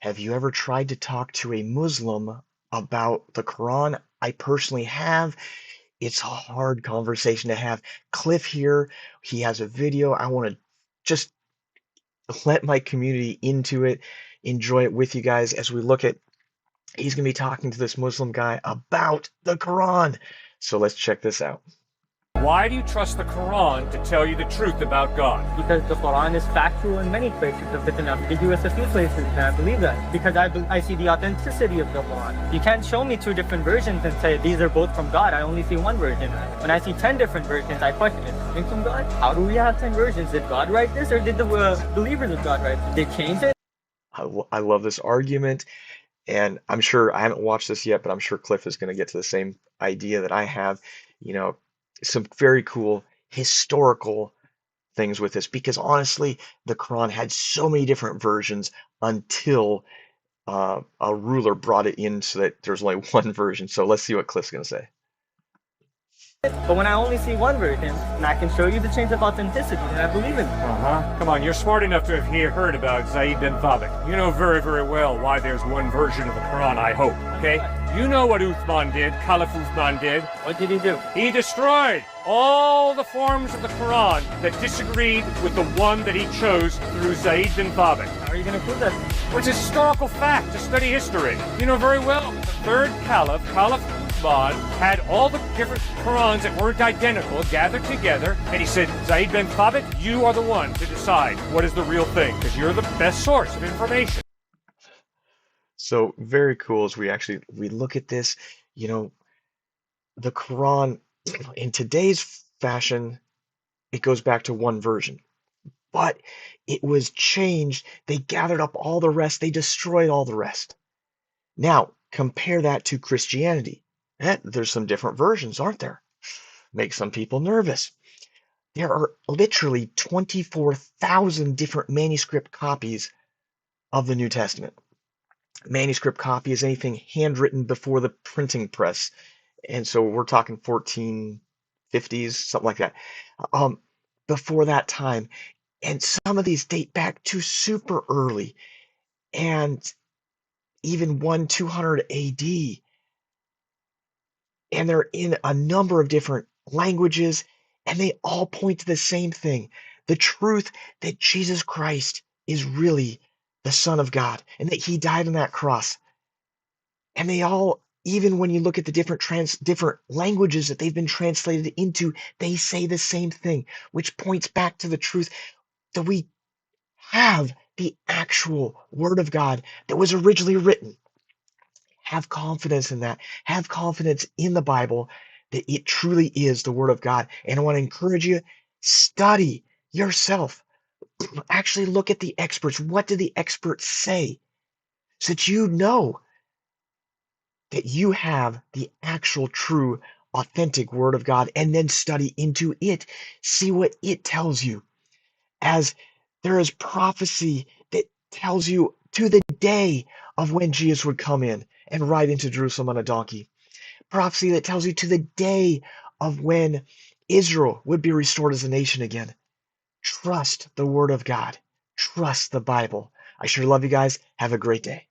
Have you ever tried to talk to a Muslim about the Quran? I personally have. It's a hard conversation to have. Cliff here, he has a video. I want to just let my community into it, enjoy it with you guys as we look at. He's going to be talking to this Muslim guy about the Quran. So let's check this out. Why do you trust the Quran to tell you the truth about God? Because the Quran is factual in many places. If it's ambiguous a few places, and I believe that. Because I see the authenticity of the Quran. You can't show me two different versions and say these are both from God. I only see one version. When I see 10 different versions, I question it. Coming from God? How do we have 10 versions? Did God write this, or did the believers of God write it? Did they change it? I love this argument, and I'm sure I haven't watched this yet, but I'm sure Cliff is going to get to the same idea that I have. You know, some very cool historical things with this because honestly, the Quran had so many different versions until a ruler brought it in so that there's only one version. So let's see what Cliff's going to say. But when I only see one version, and I can show you the change of authenticity, then I believe in it. Come on, you're smart enough to have heard about Zayd bin Thabit. You know very, very well why there's one version of the Quran, I hope, okay? You know what Uthman did, Caliph Uthman did. What did he do? He destroyed all the forms of the Quran that disagreed with the one that he chose through Zayd bin Thabit. How are you going to prove that? Well, it's a historical fact. Just study history. You know very well the third Caliph, Caliph Uthman, had all the different Qurans that weren't identical gathered together, and he said, Zayd bin Thabit, you are the one to decide what is the real thing, because you're the best source of information. So very cool as we look at this, the Quran in today's fashion, it goes back to one version. But it was changed. They gathered up all the rest. They destroyed all the rest. Now, compare that to Christianity. There's some different versions, aren't there? Makes some people nervous. There are literally 24,000 different manuscript copies of the New Testament. Manuscript copy is anything handwritten before the printing press. And so we're talking 1450s, something like that. Before that time. And some of these date back to super early and even 200 AD. And they're in a number of different languages, and they all point to the same thing, the truth that Jesus Christ is really the Son of God and that he died on that cross. And they all, even when you look at the different languages that they've been translated into, they say the same thing, which points back to the truth that we have the actual Word of God that was originally written. Have confidence in that. Have confidence in the Bible that it truly is the Word of God. And I want to encourage you, study yourself. Actually look at the experts. What do the experts say? So that you know that you have the actual true authentic Word of God, and then study into it. See what it tells you. As there is prophecy that tells you to the day of when Jesus would come in and ride into Jerusalem on a donkey. Prophecy that tells you to the day of when Israel would be restored as a nation again. Trust the Word of God. Trust the Bible. I sure love you guys. Have a great day.